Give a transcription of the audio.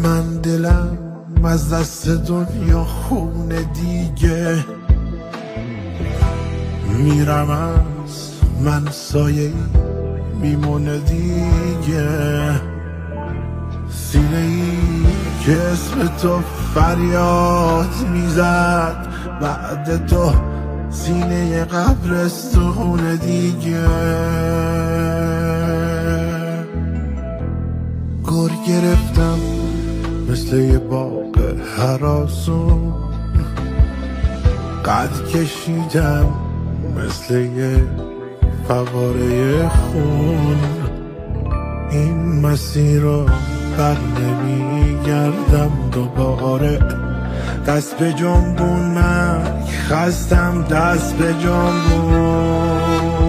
من دلم از دست دنیا خونه دیگه، میرم از من سایه میمونه دیگه. سینه ای که اسم تو فریاد میزد، بعد تو سینه قبرستون دیگه. گر گرفتم مثل یه باغ هراسون، قد کشیدم مثل یه فواره خون. این مسیر رو بر نمیگردم دوباره. دست به جنبون، من خستم دست به جنبون.